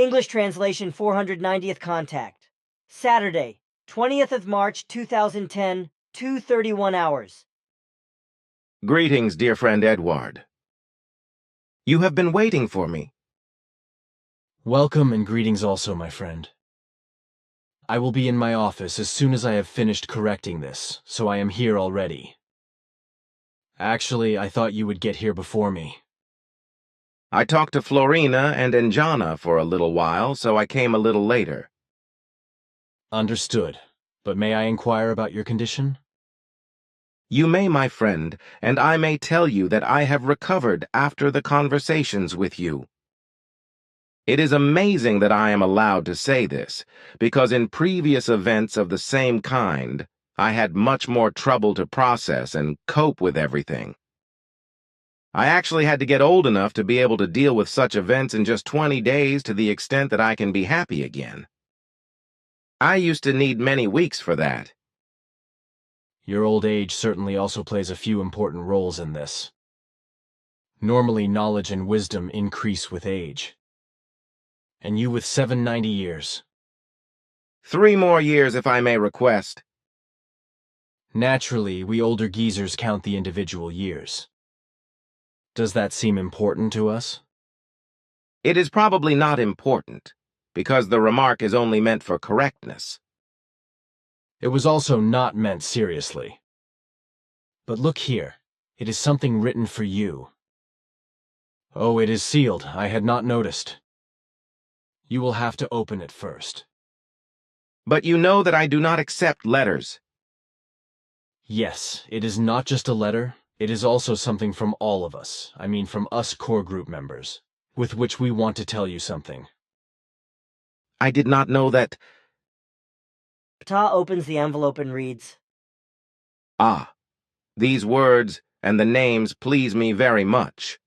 English translation 490th contact. Saturday, 20th of March 2010, 2:31 hours. Greetings, dear friend Eduard. You have been waiting for me. Welcome and greetings also, my friend. I will be in my office as soon as I have finished correcting this, so I am here already. Actually, I thought you would get here before me. I talked to Florina and Enjana for a little while, so I came a little later. Understood. But may I inquire about your condition? You may, my friend, and I may tell you that I have recovered after the conversations with you. It is amazing that I am allowed to say this, because in previous events of the same kind, I had much more trouble to process and cope with everything. I actually had to get old enough to be able to deal with such events in just 20 days to the extent that I can be happy again. I used to need many weeks for that. Your old age certainly also plays a few important roles in this. Normally, knowledge and wisdom increase with age. And you with 790 years. 3 more years, if I may request. Naturally, we older geezers count the individual years. Does that seem important to us? It is probably not important, because the remark is only meant for correctness. It was also not meant seriously. But look here, it is something written for you. Oh, it is sealed. I had not noticed. You will have to open it first. But you know that I do not accept letters. Yes, it is not just a letter. It is also something from all of us. I mean from us core group members, with which we want to tell you something. I did not know that. Ptaah opens the envelope and reads, Ah, these words and the names please me very much,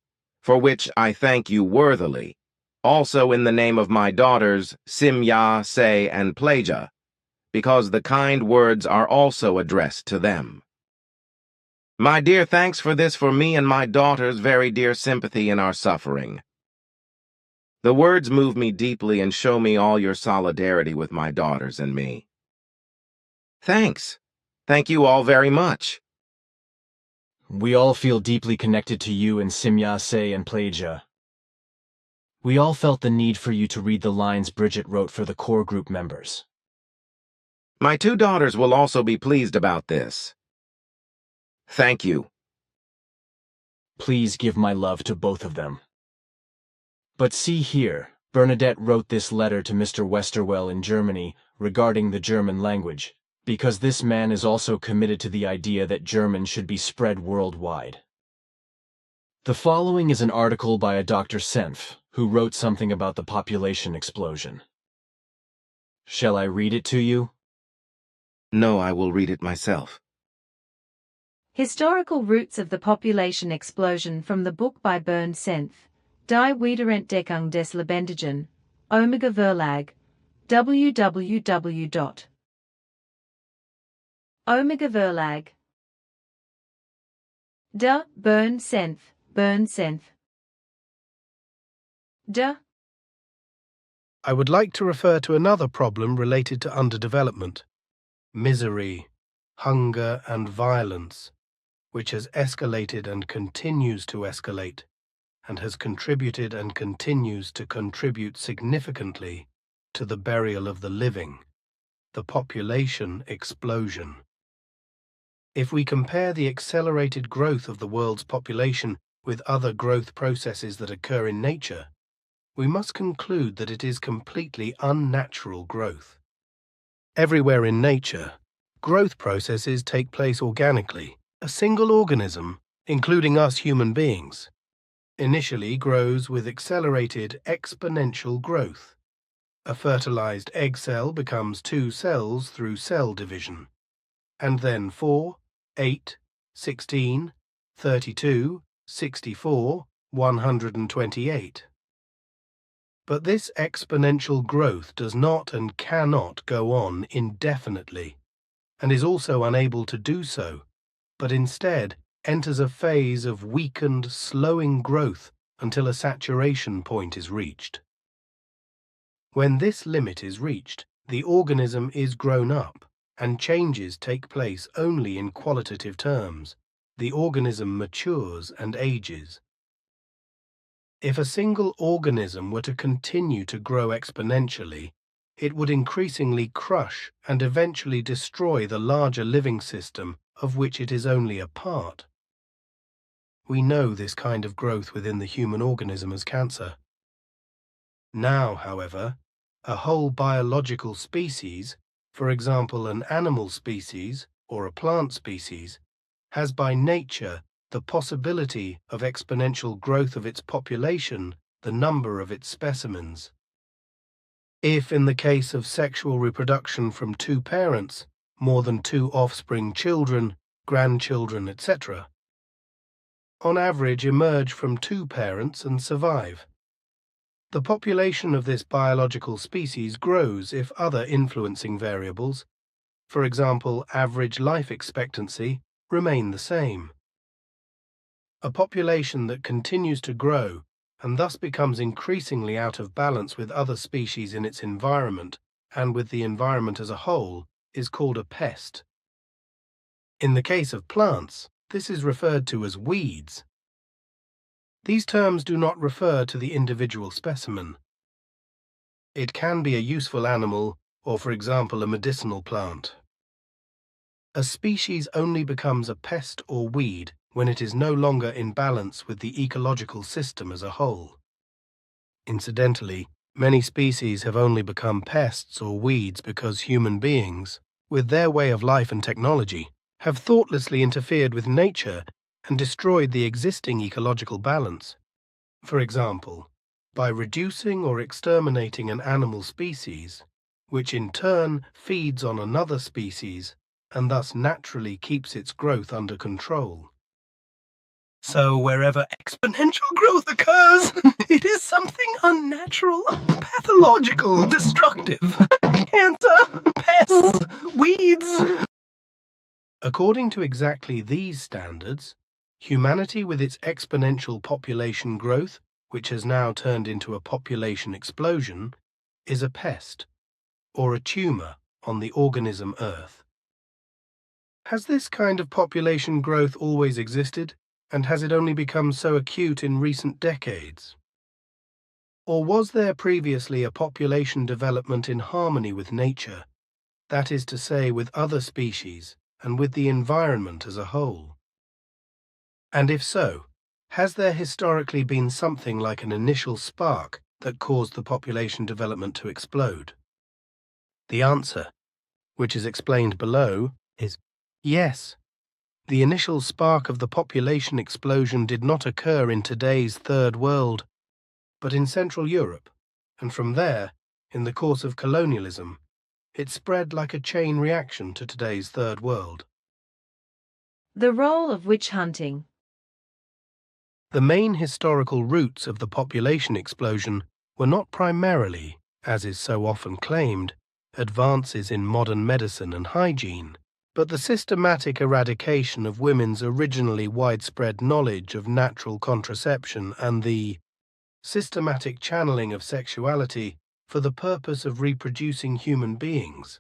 for which I thank you worthily, also in the name of my daughters, Simya, Say, and Ptaah, because the kind words are also addressed to them. My dear, thanks for this for me and my daughters' very dear sympathy in our suffering. The words move me deeply and show me all your solidarity with my daughters and me. Thanks. Thank you all very much. We all feel deeply connected to you and Simya, Say, and Ptaah. We all felt the need for you to read the lines Bridget wrote for the core group members. My 2 daughters will also be pleased about this. Thank you. Please give my love to both of them. But see here, Bernadette wrote this letter to Mr. Westerwell in Germany regarding the German language, because this man is also committed to the idea that German should be spread worldwide. The following is an article by a Dr. Senf, who wrote something about the population explosion. Shall I read it to you? No, I will read it myself. Historical Roots of the Population Explosion from the book by Bernd Senf, Die Wiederentdeckung des Lebendigen, Omega Verlag, www. Omega Verlag. De Bernd Senf, Bernd Senf. De. I would like to refer to another problem related to underdevelopment: misery, hunger, and violence, which has escalated and continues to escalate, and has contributed and continues to contribute significantly to the burial of the living, the population explosion. If we compare the accelerated growth of the world's population with other growth processes that occur in nature, we must conclude that it is completely unnatural growth. Everywhere in nature, growth processes take place organically. A single organism, including us human beings, initially grows with accelerated exponential growth. A fertilized egg cell becomes 2 cells through cell division, and then 4, 8, 16, 32, 64, 128. But this exponential growth does not and cannot go on indefinitely, and is also unable to do so, but instead enters a phase of weakened, slowing growth until a saturation point is reached. When this limit is reached, the organism is grown up, and changes take place only in qualitative terms. The organism matures and ages. If a single organism were to continue to grow exponentially, it would increasingly crush and eventually destroy the larger living system of which it is only a part. We know this kind of growth within the human organism as cancer. Now, however, a whole biological species, for example an animal species or a plant species, has by nature the possibility of exponential growth of its population, the number of its specimens. If, in the case of sexual reproduction from two parents, more than two offspring children, grandchildren, etc., on average emerge from two parents and survive, the population of this biological species grows if other influencing variables, for example average life expectancy, remain the same. A population that continues to grow and thus becomes increasingly out of balance with other species in its environment and with the environment as a whole is called a pest. In the case of plants, this is referred to as weeds. These terms do not refer to the individual specimen. It can be a useful animal or, for example, a medicinal plant. A species only becomes a pest or weed when it is no longer in balance with the ecological system as a whole. Incidentally, many species have only become pests or weeds because human beings, with their way of life and technology, have thoughtlessly interfered with nature and destroyed the existing ecological balance. For example, by reducing or exterminating an animal species, which in turn feeds on another species and thus naturally keeps its growth under control. So wherever exponential growth occurs, it is something unnatural, pathological, destructive. Cancer, pests, weeds. According to exactly these standards, humanity with its exponential population growth, which has now turned into a population explosion, is a pest, or a tumor on the organism Earth. Has this kind of population growth always existed? And has it only become so acute in recent decades? Or was there previously a population development in harmony with nature, that is to say with other species and with the environment as a whole? And if so, has there historically been something like an initial spark that caused the population development to explode? The answer, which is explained below, is yes. The initial spark of the population explosion did not occur in today's Third World, but in Central Europe, and from there, in the course of colonialism, it spread like a chain reaction to today's Third World. The role of witch hunting. The main historical roots of the population explosion were not primarily, as is so often claimed, advances in modern medicine and hygiene, but the systematic eradication of women's originally widespread knowledge of natural contraception and the systematic channeling of sexuality for the purpose of reproducing human beings,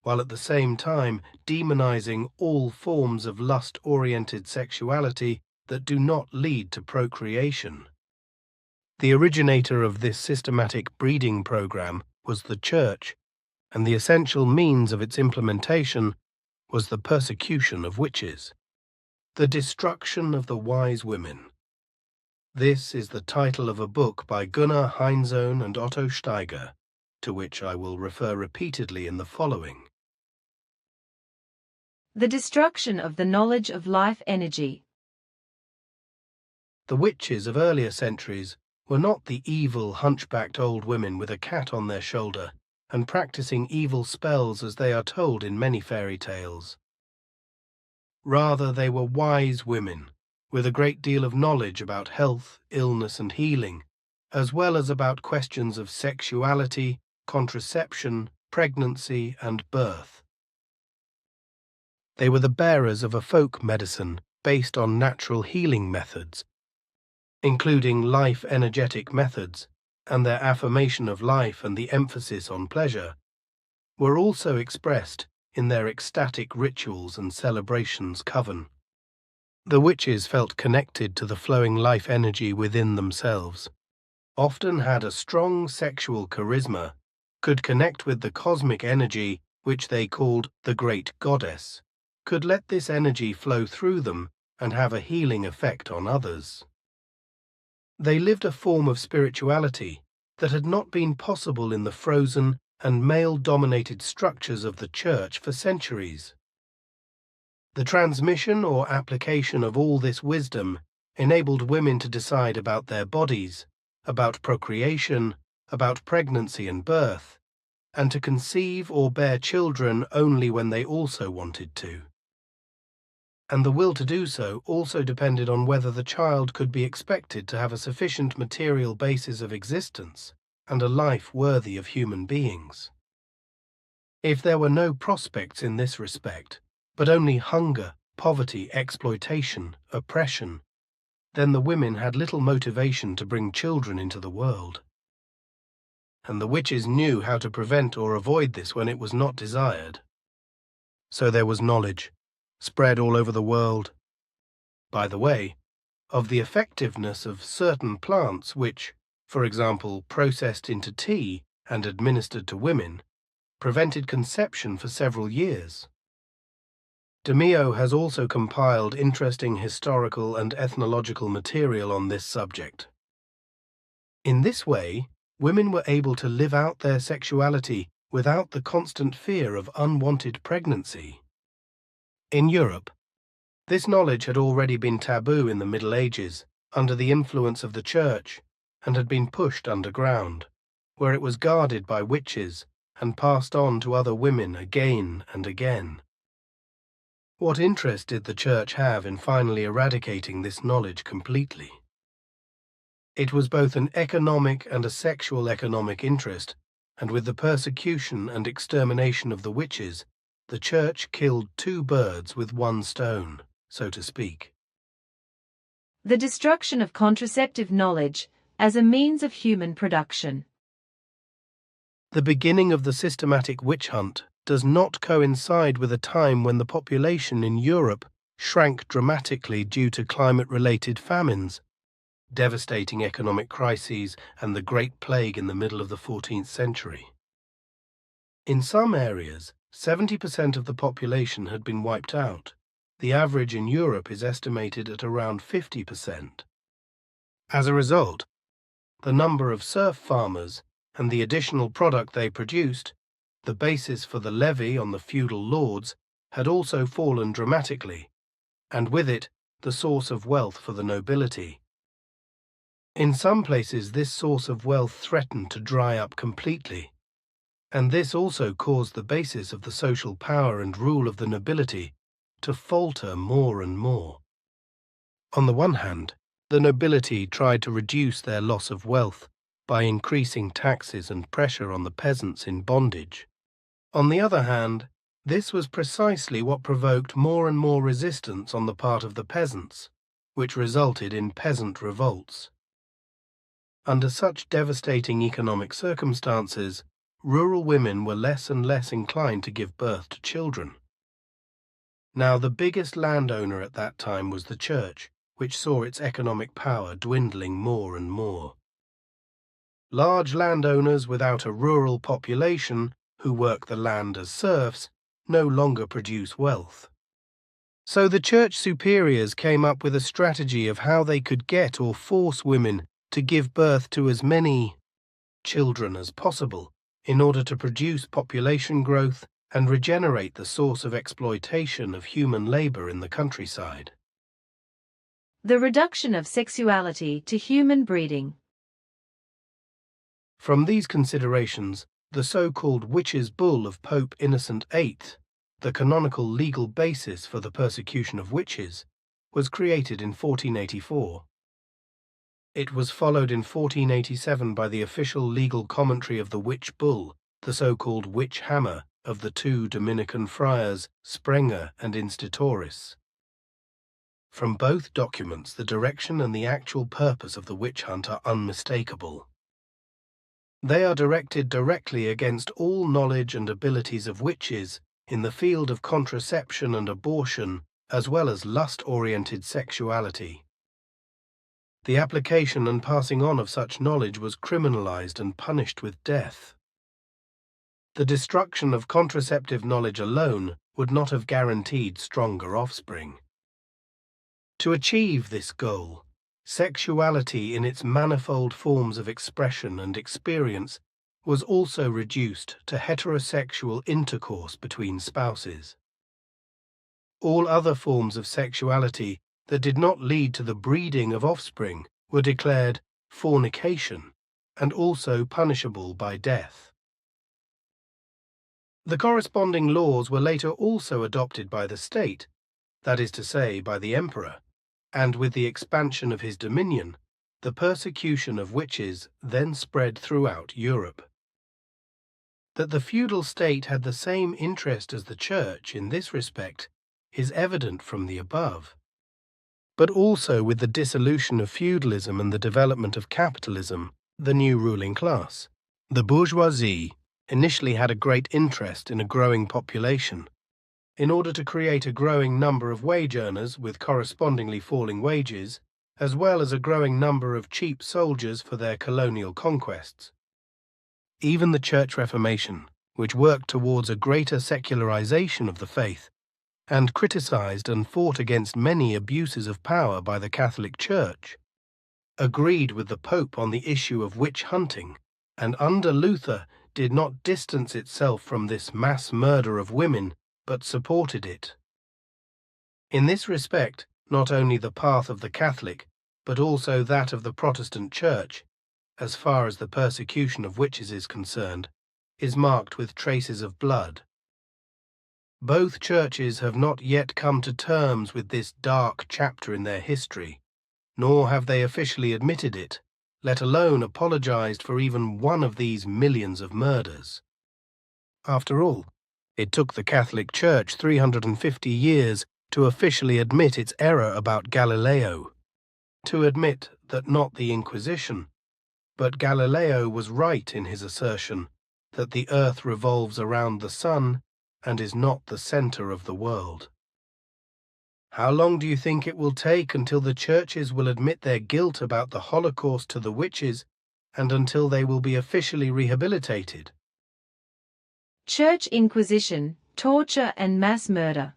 while at the same time demonizing all forms of lust-oriented sexuality that do not lead to procreation. The originator of this systematic breeding program was the Church, and the essential means of its implementation was the persecution of witches, the destruction of the wise women. This is the title of a book by Gunnar Heinsohn and Otto Steiger, to which I will refer repeatedly in the following. The destruction of the knowledge of life energy. The witches of earlier centuries were not the evil, hunchbacked old women with a cat on their shoulder and practicing evil spells as they are told in many fairy tales. Rather, they were wise women with a great deal of knowledge about health, illness, and healing, as well as about questions of sexuality, contraception, pregnancy, and birth. They were the bearers of a folk medicine based on natural healing methods, including life-energetic methods, and their affirmation of life and the emphasis on pleasure, were also expressed in their ecstatic rituals and celebrations coven. The witches felt connected to the flowing life energy within themselves, often had a strong sexual charisma, could connect with the cosmic energy which they called the Great Goddess, could let this energy flow through them and have a healing effect on others. They lived a form of spirituality that had not been possible in the frozen and male-dominated structures of the Church for centuries. The transmission or application of all this wisdom enabled women to decide about their bodies, about procreation, about pregnancy and birth, and to conceive or bear children only when they also wanted to. And the will to do so also depended on whether the child could be expected to have a sufficient material basis of existence and a life worthy of human beings. If there were no prospects in this respect, but only hunger, poverty, exploitation, oppression, then the women had little motivation to bring children into the world. And the witches knew how to prevent or avoid this when it was not desired. So there was knowledge, spread all over the world, by the way, of the effectiveness of certain plants which, for example, processed into tea and administered to women, prevented conception for several years. DeMeo has also compiled interesting historical and ethnological material on this subject. In this way, women were able to live out their sexuality without the constant fear of unwanted pregnancy. In Europe, this knowledge had already been taboo in the Middle Ages under the influence of the Church and had been pushed underground, where it was guarded by witches and passed on to other women again and again. What interest did the Church have in finally eradicating this knowledge completely? It was both an economic and a sexual economic interest, and with the persecution and extermination of the witches, the Church killed two birds with one stone, so to speak. The destruction of contraceptive knowledge as a means of human production. The beginning of the systematic witch hunt does not coincide with a time when the population in Europe shrank dramatically due to climate-related famines, devastating economic crises, and the Great Plague in the middle of the 14th century. In some areas, 70% of the population had been wiped out. The average in Europe is estimated at around 50%. As a result, the number of serf farmers and the additional product they produced, the basis for the levy on the feudal lords, had also fallen dramatically, and with it, the source of wealth for the nobility. In some places, this source of wealth threatened to dry up completely, and this also caused the basis of the social power and rule of the nobility to falter more and more. On the one hand, the nobility tried to reduce their loss of wealth by increasing taxes and pressure on the peasants in bondage. On the other hand, this was precisely what provoked more and more resistance on the part of the peasants, which resulted in peasant revolts. Under such devastating economic circumstances, rural women were less and less inclined to give birth to children. Now, the biggest landowner at that time was the Church, which saw its economic power dwindling more and more. Large landowners without a rural population, who work the land as serfs, no longer produce wealth. So the Church superiors came up with a strategy of how they could get or force women to give birth to as many children as possible in order to produce population growth and regenerate the source of exploitation of human labor in the countryside. The reduction of sexuality to human breeding. From these considerations, the so-called Witches' Bull of Pope Innocent VIII, the canonical legal basis for the persecution of witches, was created in 1484. It was followed in 1487 by the official legal commentary of the Witch Bull, the so-called Witch Hammer, of the two Dominican friars, Sprenger and Institoris. From both documents, the direction and the actual purpose of the witch hunt are unmistakable. They are directed directly against all knowledge and abilities of witches in the field of contraception and abortion, as well as lust-oriented sexuality. The application and passing on of such knowledge was criminalized and punished with death. The destruction of contraceptive knowledge alone would not have guaranteed stronger offspring. To achieve this goal, sexuality in its manifold forms of expression and experience was also reduced to heterosexual intercourse between spouses. All other forms of sexuality that did not lead to the breeding of offspring were declared fornication and also punishable by death. The corresponding laws were later also adopted by the state, that is to say, by the emperor, and with the expansion of his dominion, the persecution of witches then spread throughout Europe. That the feudal state had the same interest as the church in this respect is evident from the above. But also with the dissolution of feudalism and the development of capitalism, the new ruling class, the bourgeoisie, initially had a great interest in a growing population. In order to create a growing number of wage earners with correspondingly falling wages, as well as a growing number of cheap soldiers for their colonial conquests. Even the Church Reformation, which worked towards a greater secularization of the faith, and criticized and fought against many abuses of power by the Catholic Church, agreed with the Pope on the issue of witch hunting, and under Luther did not distance itself from this mass murder of women, but supported it. In this respect, not only the path of the Catholic, but also that of the Protestant Church, as far as the persecution of witches is concerned, is marked with traces of blood. Both churches have not yet come to terms with this dark chapter in their history, nor have they officially admitted it, let alone apologized for even one of these millions of murders. After all, it took the Catholic Church 350 years to officially admit its error about Galileo, to admit that not the Inquisition, but Galileo was right in his assertion that the earth revolves around the sun and is not the center of the world. How long do you think it will take until the churches will admit their guilt about the Holocaust to the witches and until they will be officially rehabilitated? Church Inquisition, torture and mass murder.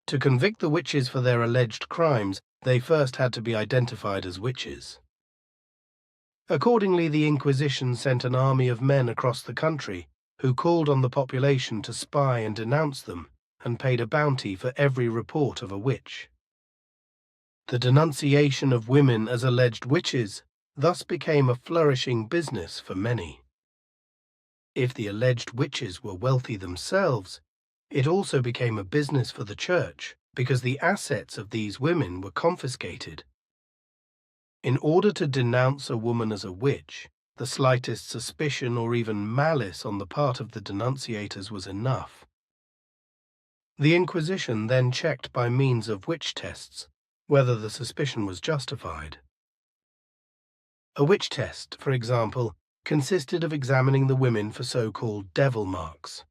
To convict the witches for their alleged crimes, they first had to be identified as witches. Accordingly, the Inquisition sent an army of men across the country who called on the population to spy and denounce them, and paid a bounty for every report of a witch. The denunciation of women as alleged witches thus became a flourishing business for many. If the alleged witches were wealthy themselves, it also became a business for the church because the assets of these women were confiscated. In order to denounce a woman as a witch, the slightest suspicion or even malice on the part of the denunciators was enough. The Inquisition then checked by means of witch tests whether the suspicion was justified. A witch test, for example, consisted of examining the women for so-called devil marks.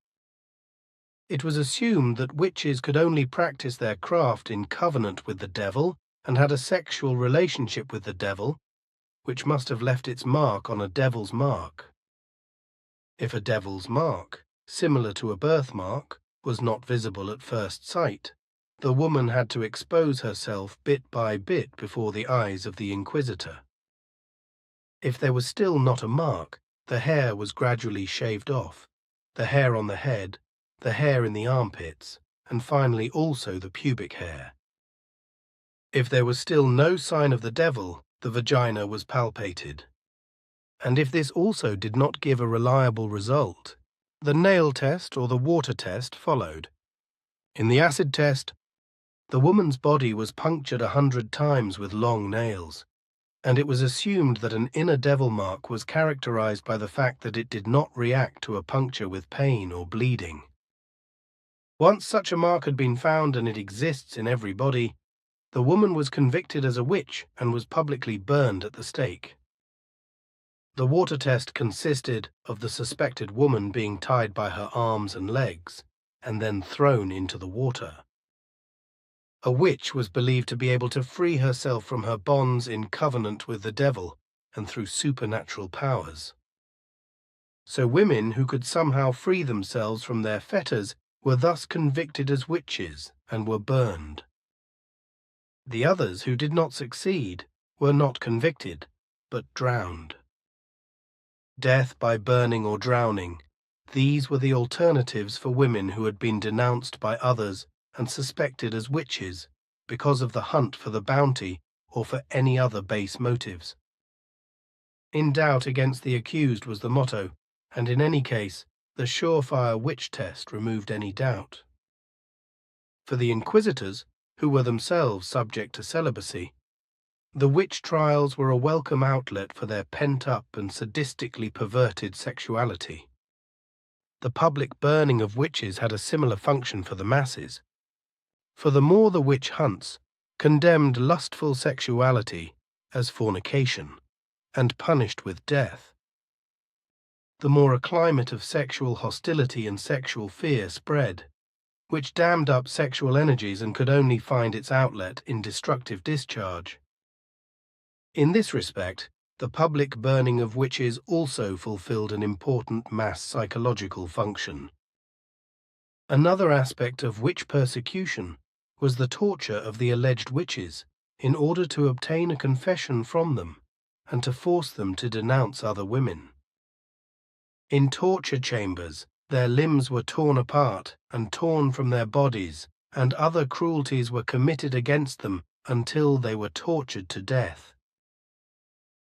It was assumed that witches could only practice their craft in covenant with the devil and had a sexual relationship with the devil, which must have left its mark on a devil's mark. If a devil's mark, similar to a birthmark, was not visible at first sight, the woman had to expose herself bit by bit before the eyes of the inquisitor. If there was still not a mark, the hair was gradually shaved off, the hair on the head, the hair in the armpits, and finally also the pubic hair. If there was still no sign of the devil, the vagina was palpated. And if this also did not give a reliable result, the nail test or the water test followed. In the acid test, the woman's body was punctured 100 times with long nails, and it was assumed that an inner devil mark was characterized by the fact that it did not react to a puncture with pain or bleeding. Once such a mark had been found and it exists in every body, the woman was convicted as a witch and was publicly burned at the stake. The water test consisted of the suspected woman being tied by her arms and legs and then thrown into the water. A witch was believed to be able to free herself from her bonds in covenant with the devil and through supernatural powers. So women who could somehow free themselves from their fetters were thus convicted as witches and were burned. The others who did not succeed were not convicted, but drowned. Death by burning or drowning, these were the alternatives for women who had been denounced by others and suspected as witches because of the hunt for the bounty or for any other base motives. In doubt against the accused was the motto, and in any case, the surefire witch test removed any doubt. For the inquisitors, who were themselves subject to celibacy, the witch trials were a welcome outlet for their pent-up and sadistically perverted sexuality. The public burning of witches had a similar function for the masses. For the more the witch hunts condemned lustful sexuality as fornication and punished with death, the more a climate of sexual hostility and sexual fear spread, which dammed up sexual energies and could only find its outlet in destructive discharge. In this respect, the public burning of witches also fulfilled an important mass psychological function. Another aspect of witch persecution was the torture of the alleged witches in order to obtain a confession from them and to force them to denounce other women. In torture chambers, their limbs were torn apart and torn from their bodies, and other cruelties were committed against them until they were tortured to death.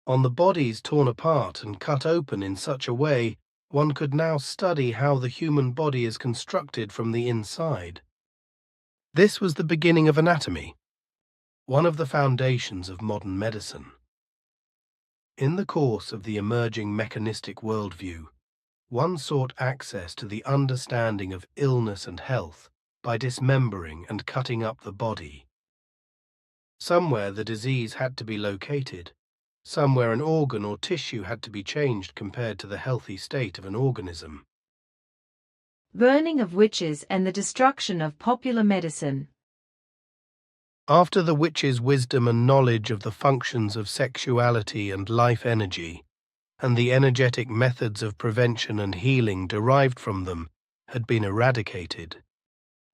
On the bodies torn apart and cut open in such a way, one could now study how the human body is constructed from the inside. This was the beginning of anatomy, one of the foundations of modern medicine. In the course of the emerging mechanistic worldview, one sought access to the understanding of illness and health by dismembering and cutting up the body. Somewhere the disease had to be located, somewhere an organ or tissue had to be changed compared to the healthy state of an organism. Burning of witches and the destruction of popular medicine. After the witches' wisdom and knowledge of the functions of sexuality and life energy, and the energetic methods of prevention and healing derived from them had been eradicated,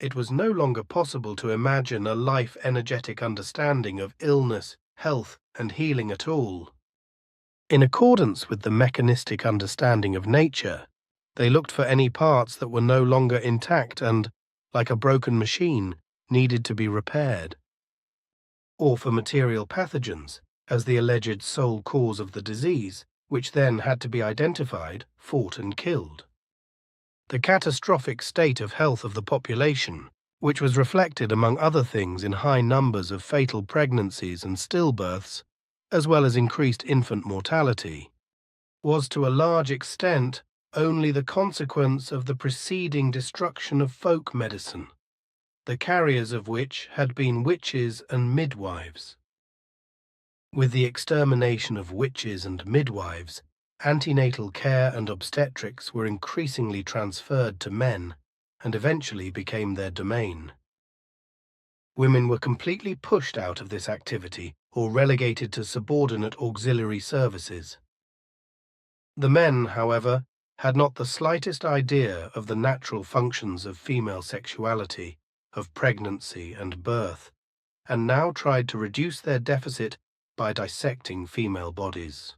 it was no longer possible to imagine a life-energetic understanding of illness, health, and healing at all. In accordance with the mechanistic understanding of nature, they looked for any parts that were no longer intact and, like a broken machine, needed to be repaired, or for material pathogens as the alleged sole cause of the disease, which then had to be identified, fought, and killed. The catastrophic state of health of the population, which was reflected among other things in high numbers of fatal pregnancies and stillbirths, as well as increased infant mortality, was to a large extent only the consequence of the preceding destruction of folk medicine, the carriers of which had been witches and midwives. With the extermination of witches and midwives, antenatal care and obstetrics were increasingly transferred to men and eventually became their domain. Women were completely pushed out of this activity or relegated to subordinate auxiliary services. The men, however, had not the slightest idea of the natural functions of female sexuality, of pregnancy and birth, and now tried to reduce their deficit by dissecting female bodies.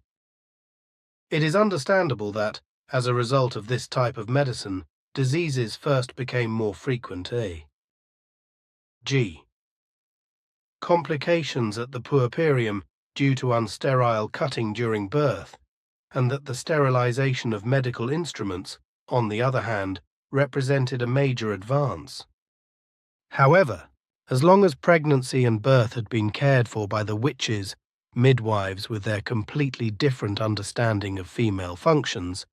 It is understandable that, as a result of this type of medicine, diseases first became more frequent. G. Complications at the puerperium due to unsterile cutting during birth, and that the sterilization of medical instruments, on the other hand, represented a major advance. However, as long as pregnancy and birth had been cared for by the witches, midwives with their completely different understanding of female functions,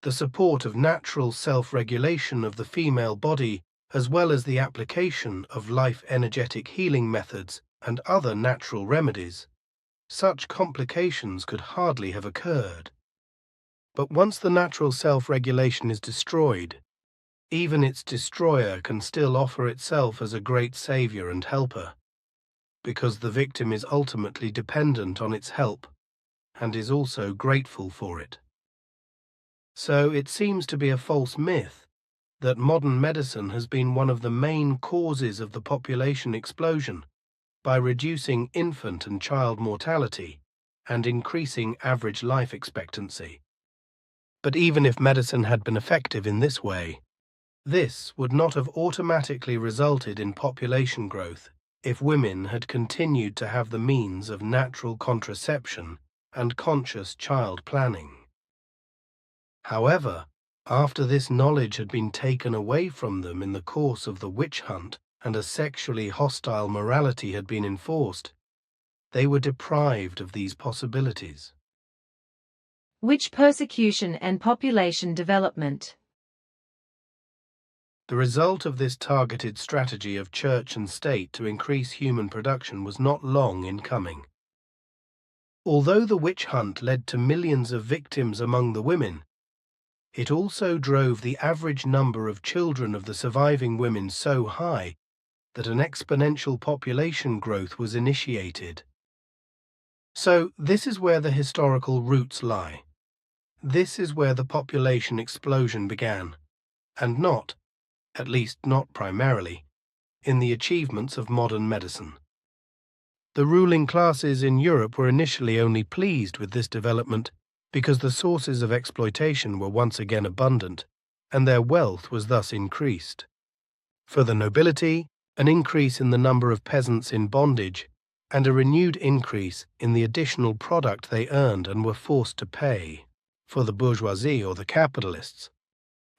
the support of natural self-regulation of the female body, as well as the application of life-energetic healing methods and other natural remedies, such complications could hardly have occurred. But once the natural self-regulation is destroyed, even its destroyer can still offer itself as a great savior and helper, because the victim is ultimately dependent on its help and is also grateful for it. So it seems to be a false myth that modern medicine has been one of the main causes of the population explosion by reducing infant and child mortality and increasing average life expectancy. But even if medicine had been effective in this way, this would not have automatically resulted in population growth if women had continued to have the means of natural contraception and conscious child planning. However, after this knowledge had been taken away from them in the course of the witch hunt and a sexually hostile morality had been enforced, they were deprived of these possibilities. Witch persecution and population development. The result of this targeted strategy of church and state to increase human production was not long in coming. Although the witch hunt led to millions of victims among the women, it also drove the average number of children of the surviving women so high that an exponential population growth was initiated. So this is where the historical roots lie. This is where the population explosion began, and not, at least not primarily, in the achievements of modern medicine. The ruling classes in Europe were initially only pleased with this development because the sources of exploitation were once again abundant, and their wealth was thus increased. For the nobility, an increase in the number of peasants in bondage, and a renewed increase in the additional product they earned and were forced to pay. For the bourgeoisie or the capitalists,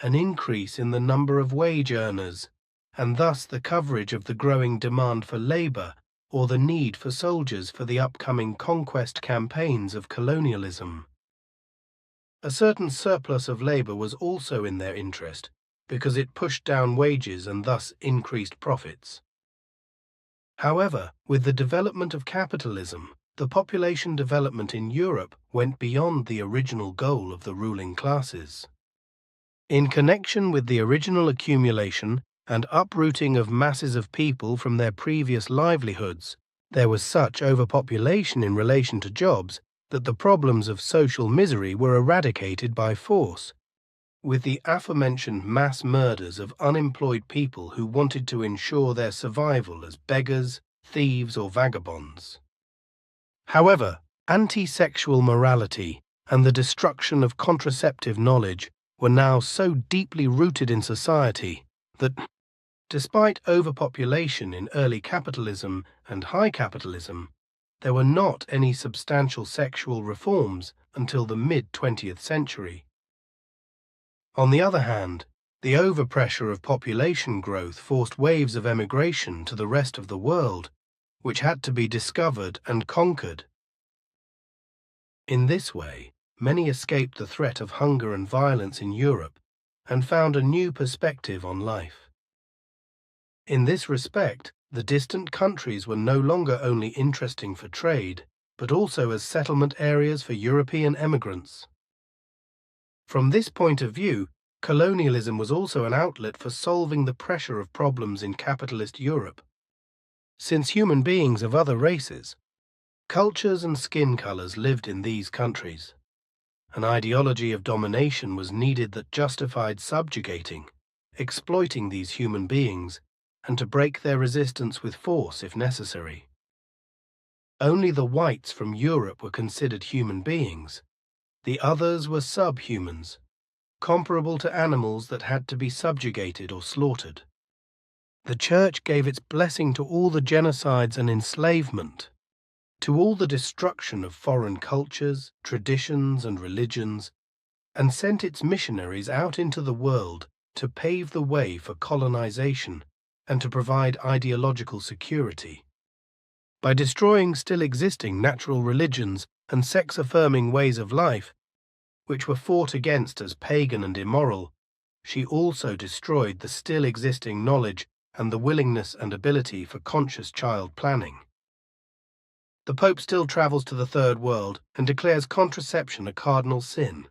an increase in the number of wage earners, and thus the coverage of the growing demand for labor or the need for soldiers for the upcoming conquest campaigns of colonialism. A certain surplus of labor was also in their interest because it pushed down wages and thus increased profits. However, with the development of capitalism, the population development in Europe went beyond the original goal of the ruling classes. In connection with the original accumulation and uprooting of masses of people from their previous livelihoods, there was such overpopulation in relation to jobs that the problems of social misery were eradicated by force, with the aforementioned mass murders of unemployed people who wanted to ensure their survival as beggars, thieves, or vagabonds. However, anti-sexual morality and the destruction of contraceptive knowledge were now so deeply rooted in society that, despite overpopulation in early capitalism and high capitalism, there were not any substantial sexual reforms until the mid-20th century. On the other hand, the overpressure of population growth forced waves of emigration to the rest of the world, which had to be discovered and conquered. In this way, many escaped the threat of hunger and violence in Europe and found a new perspective on life. In this respect, the distant countries were no longer only interesting for trade, but also as settlement areas for European emigrants. From this point of view, colonialism was also an outlet for solving the pressure of problems in capitalist Europe. Since human beings of other races, cultures and skin colors lived in these countries, an ideology of domination was needed that justified subjugating, exploiting these human beings, and to break their resistance with force if necessary. Only the whites from Europe were considered human beings. The others were subhumans, comparable to animals that had to be subjugated or slaughtered. The Church gave its blessing to all the genocides and enslavement, to all the destruction of foreign cultures, traditions, and religions, and sent its missionaries out into the world to pave the way for colonization and to provide ideological security. By destroying still existing natural religions and sex-affirming ways of life, which were fought against as pagan and immoral, she also destroyed the still existing knowledge and the willingness and ability for conscious child planning. the Pope still travels to the Third World and declares contraception a cardinal sin.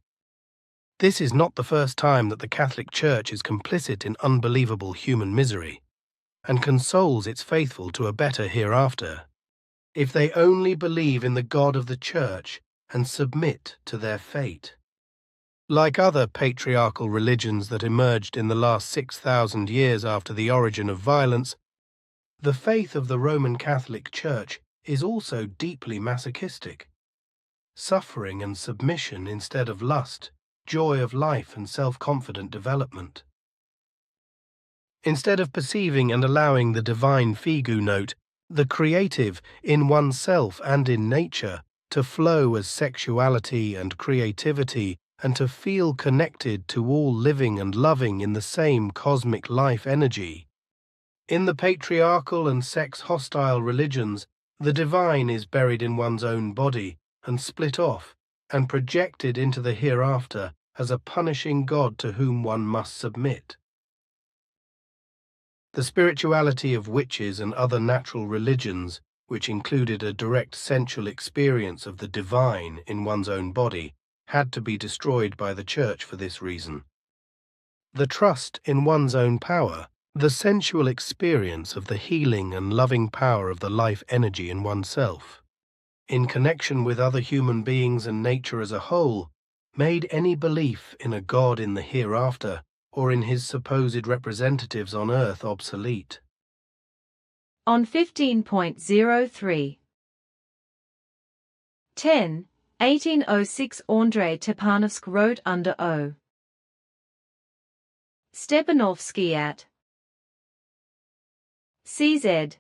This is not the first time that the Catholic Church is complicit in unbelievable human misery, and consoles its faithful to a better hereafter, if they only believe in the God of the Church and submit to their fate. Like other patriarchal religions that emerged in the last 6,000 years after the origin of violence, the faith of the Roman Catholic Church is also deeply masochistic. Suffering and submission instead of lust, joy of life and self-confident development. Instead of perceiving and allowing the divine figu note, the creative in oneself and in nature, to flow as sexuality and creativity, and to feel connected to all living and loving in the same cosmic life energy. In the patriarchal and sex-hostile religions, the divine is buried in one's own body and split off and projected into the hereafter as a punishing God to whom one must submit. The spirituality of witches and other natural religions, which included a direct sensual experience of the divine in one's own body, had to be destroyed by the Church for this reason. The trust in one's own power, the sensual experience of the healing and loving power of the life energy in oneself, in connection with other human beings and nature as a whole, made any belief in a God in the hereafter or in his supposed representatives on earth obsolete. On 15.03 10. 1806 Andrei Stepanovsk wrote under O. Stepanovsky at CZ.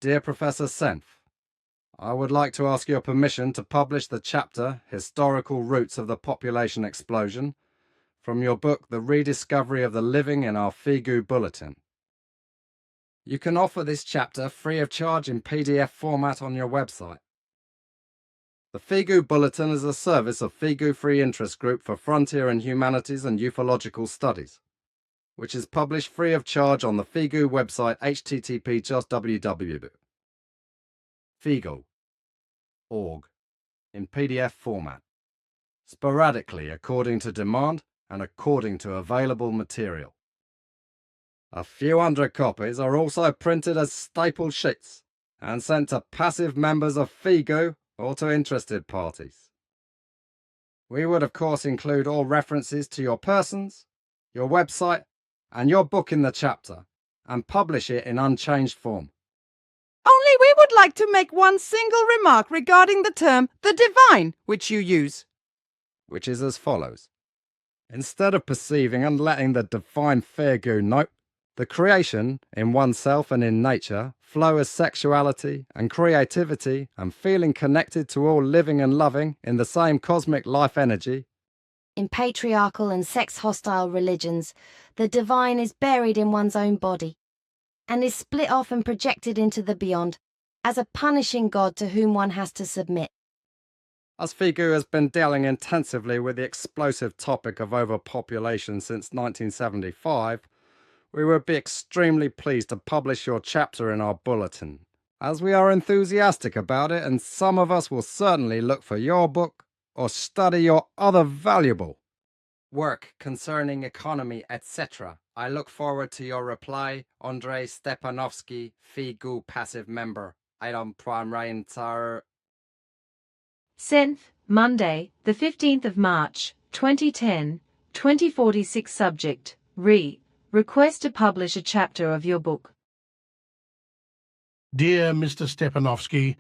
Dear Professor Senf, I would like to ask your permission to publish the chapter Historical Roots of the Population Explosion from your book The Rediscovery of the Living in Our Figu Bulletin. You can offer this chapter free of charge in PDF format on your website. The Figu Bulletin is a service of Figu Free Interest Group for Frontier and Humanities and Ufological Studies, which is published free of charge on the Figu website http://www.figu.org in PDF format, sporadically according to demand and according to available material. A few hundred copies are also printed as staple sheets and sent to passive members of Figu or to interested parties. We would of course include all references to your persons, your website, and your book in the chapter, and publish it in unchanged form. Only we would like to make one single remark regarding the term the divine which you use. Which is as follows. Instead of perceiving and letting the divine Figu note, the creation in oneself and in nature flow as sexuality and creativity and feeling connected to all living and loving in the same cosmic life energy. In patriarchal and sex-hostile religions, the divine is buried in one's own body and is split off and projected into the beyond as a punishing God to whom one has to submit. As Figu has been dealing intensively with the explosive topic of overpopulation since 1975, we would be extremely pleased to publish your chapter in our bulletin, as we are enthusiastic about it, and some of us will certainly look for your book or study your other valuable work concerning economy, etc. I look forward to your reply, Andrei Stepanovsky, Figu passive member. Item prime Reintar. Senf, Monday, the 15th of March, 2010, 2046 Subject, Request to publish a chapter of your book. Dear Mr. Stepanovsky,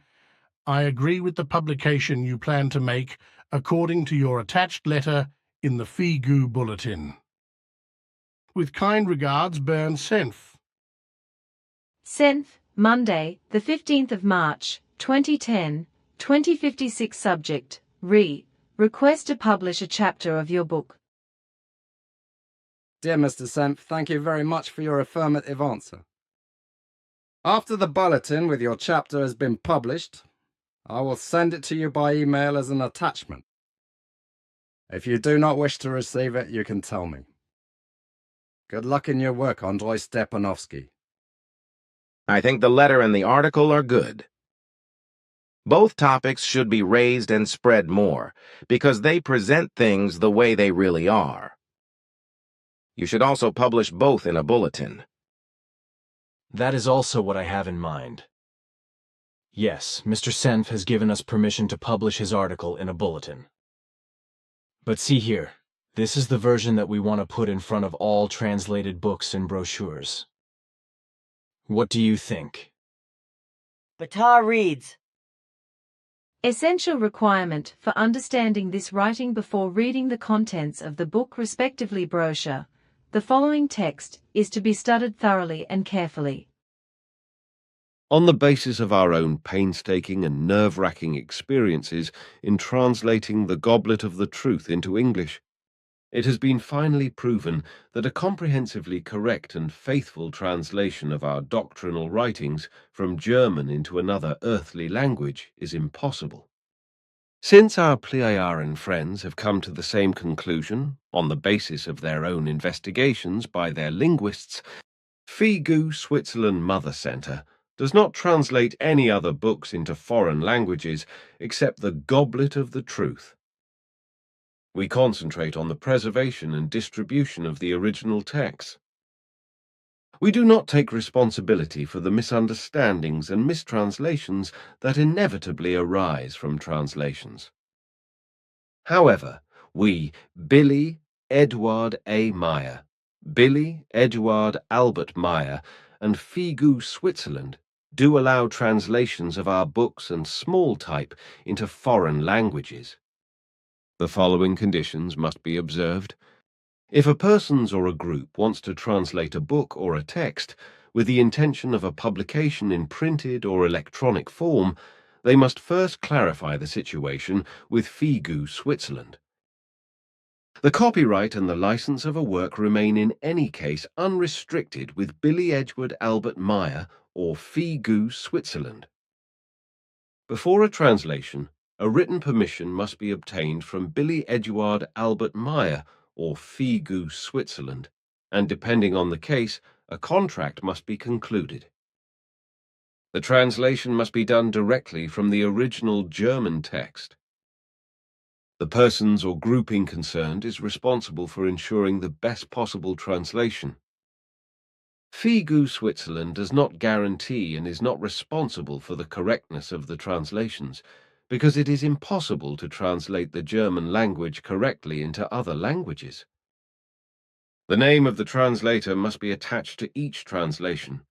I agree with the publication you plan to make according to your attached letter in the Figu Bulletin. With kind regards, Bernd Senf. Senf, Monday, the 15th of March, 2010, 2056 Subject, Request to publish a chapter of your book. Dear Mr. Senf, thank you very much for your affirmative answer. After the bulletin with your chapter has been published, I will send it to you by email as an attachment. If you do not wish to receive it, you can tell me. Good luck in your work, Andrei Stepanovsky. I think the letter and the article are good. Both topics should be raised and spread more, because they present things the way they really are. You should also publish both in a bulletin. That is also what I have in mind. Yes, Mr. Senf has given us permission to publish his article in a bulletin. But see here, this is the version that we want to put in front of all translated books and brochures. What do you think? Ptaah reads, Essential requirement for understanding this writing before reading the contents of the book respectively brochure. The following text is to be studied thoroughly and carefully. On the basis of our own painstaking and nerve-wracking experiences in translating the Goblet of the Truth into English, it has been finally proven that a comprehensively correct and faithful translation of our doctrinal writings from German into another earthly language is impossible. Since our Pleiadian friends have come to the same conclusion, on the basis of their own investigations by their linguists, FIGU Switzerland Mother Center does not translate any other books into foreign languages except the Goblet of the Truth. We concentrate on the preservation and distribution of the original texts. We do not take responsibility for the misunderstandings and mistranslations that inevitably arise from translations. However, we, Billy Eduard A. Meyer, Billy Eduard Albert Meyer, and FIGU Switzerland do allow translations of our books and small type into foreign languages. The following conditions must be observed. If a person or a group wants to translate a book or a text with the intention of a publication in printed or electronic form, they must first clarify the situation with FIGU Switzerland. The copyright and the license of a work remain in any case unrestricted with Billy Eduard Albert Meyer or FIGU Switzerland. Before a translation, a written permission must be obtained from Billy Eduard Albert Meyer or FIGU Switzerland, and depending on the case, a contract must be concluded. The translation must be done directly from the original German text. The persons or grouping concerned is responsible for ensuring the best possible translation. FIGU Switzerland does not guarantee and is not responsible for the correctness of the translations, because it is impossible to translate the German language correctly into other languages. The name of the translator must be attached to each translation.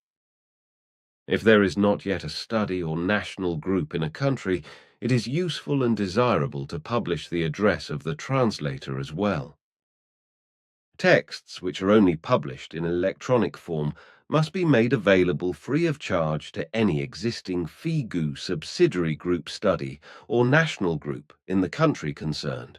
If there is not yet a study or national group in a country, it is useful and desirable to publish the address of the translator as well. Texts which are only published in electronic form must be made available free of charge to any existing FIGU subsidiary group study or national group in the country concerned.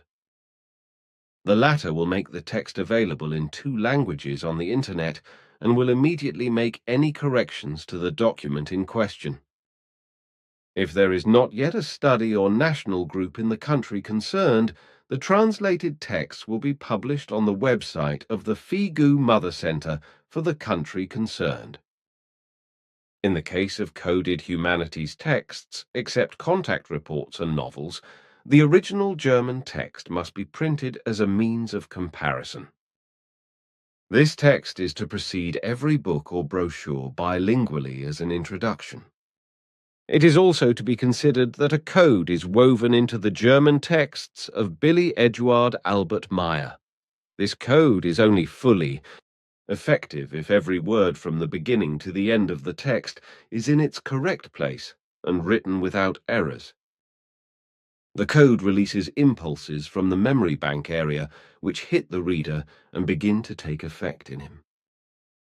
The latter will make the text available in 2 languages on the Internet and will immediately make any corrections to the document in question. If there is not yet a study or national group in the country concerned, the translated text will be published on the website of the FIGU Mother Center for the country concerned. In the case of coded humanities texts, except contact reports and novels, the original German text must be printed as a means of comparison. This text is to precede every book or brochure bilingually as an introduction. It is also to be considered that a code is woven into the German texts of Billy Eduard Albert Meyer. This code is only fully effective if every word from the beginning to the end of the text is in its correct place and written without errors. The code releases impulses from the memory bank area which hit the reader and begin to take effect in him.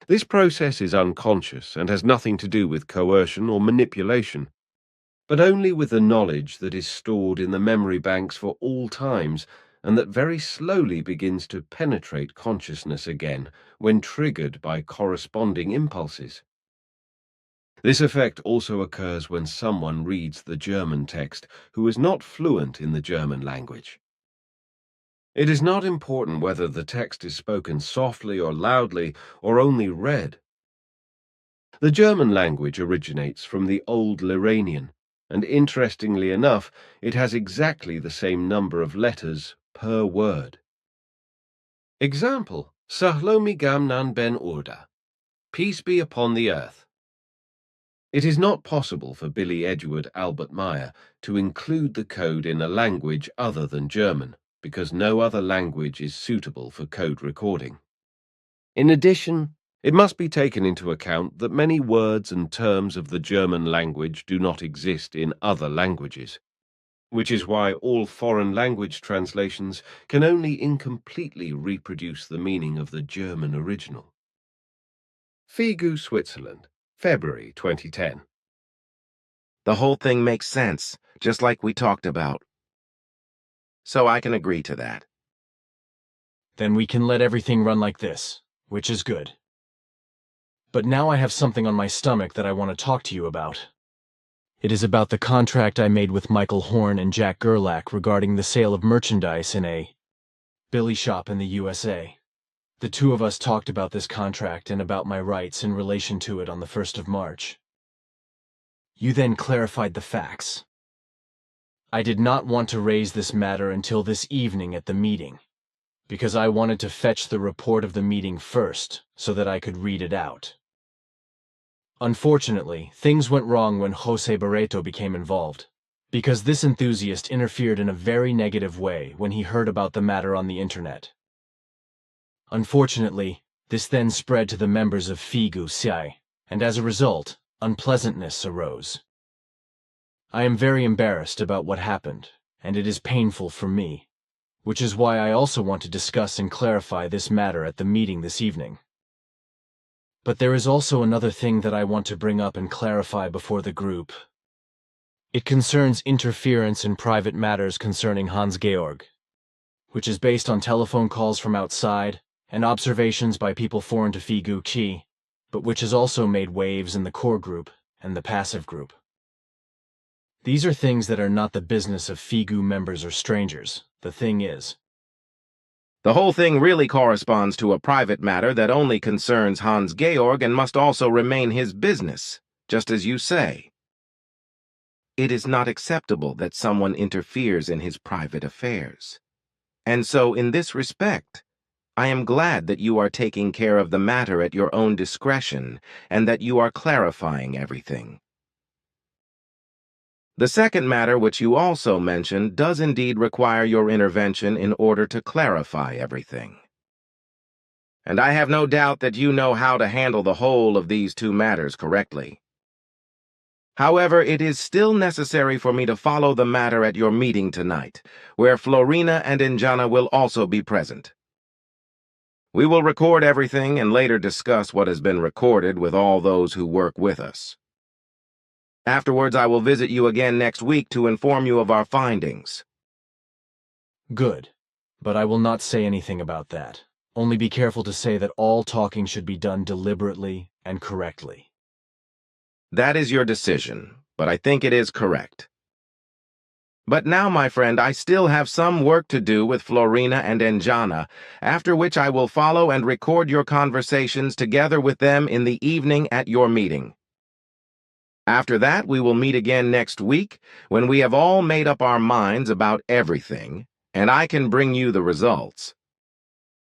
This process is unconscious and has nothing to do with coercion or manipulation, but only with the knowledge that is stored in the memory banks for all times and that very slowly begins to penetrate consciousness again when triggered by corresponding impulses. This effect also occurs when someone reads the German text who is not fluent in the German language. It is not important whether the text is spoken softly or loudly or only read. The German language originates from the Old Lyranian, and interestingly enough, it has exactly the same number of letters per word. Example, Sahlomi Gamnan ben Urda. Peace be upon the earth. It is not possible for Billy Eduard Albert Meyer to include the code in a language other than German, because no other language is suitable for code recording. In addition, it must be taken into account that many words and terms of the German language do not exist in other languages, which is why all foreign language translations can only incompletely reproduce the meaning of the German original. Figu, Switzerland, February 2010. The whole thing makes sense, just like we talked about. So I can agree to that. Then we can let everything run like this, which is good. But now I have something on my stomach that I want to talk to you about. It is about the contract I made with Michael Horn and Jack Gerlach regarding the sale of merchandise in a Billy shop in the USA. The two of us talked about this contract and about my rights in relation to it on the 1st of March. You then clarified the facts. I did not want to raise this matter until this evening at the meeting, because I wanted to fetch the report of the meeting first so that I could read it out. Unfortunately, things went wrong when Jose Barreto became involved, because this enthusiast interfered in a very negative way when he heard about the matter on the internet. Unfortunately, this then spread to the members of Figu Siai, and as a result, unpleasantness arose. I am very embarrassed about what happened, and it is painful for me, which is why I also want to discuss and clarify this matter at the meeting this evening. But there is also another thing that I want to bring up and clarify before the group. It concerns interference in private matters concerning Hans-Georg, which is based on telephone calls from outside and observations by people foreign to Figu Chi, but which has also made waves in the core group and the passive group. These are things that are not the business of Figu members or strangers. The thing is, The whole thing really corresponds to a private matter that only concerns Hans-Georg and must also remain his business, just as you say. It is not acceptable that someone interferes in his private affairs. And so, in this respect, I am glad that you are taking care of the matter at your own discretion and that you are clarifying everything. The second matter which you also mentioned does indeed require your intervention in order to clarify everything. And I have no doubt that you know how to handle the whole of these two matters correctly. However, it is still necessary for me to follow the matter at your meeting tonight, where Florina and Injana will also be present. We will record everything and later discuss what has been recorded with all those who work with us. Afterwards, I will visit you again next week to inform you of our findings. good, but I will not say anything about that. Only be careful to say that all talking should be done deliberately and correctly. That is your decision, but I think it is correct. But now, my friend, I still have some work to do with Florina and Injana, after which I will follow and record your conversations together with them in the evening at your meeting. After that, we will meet again next week, when we have all made up our minds about everything, and I can bring you the results.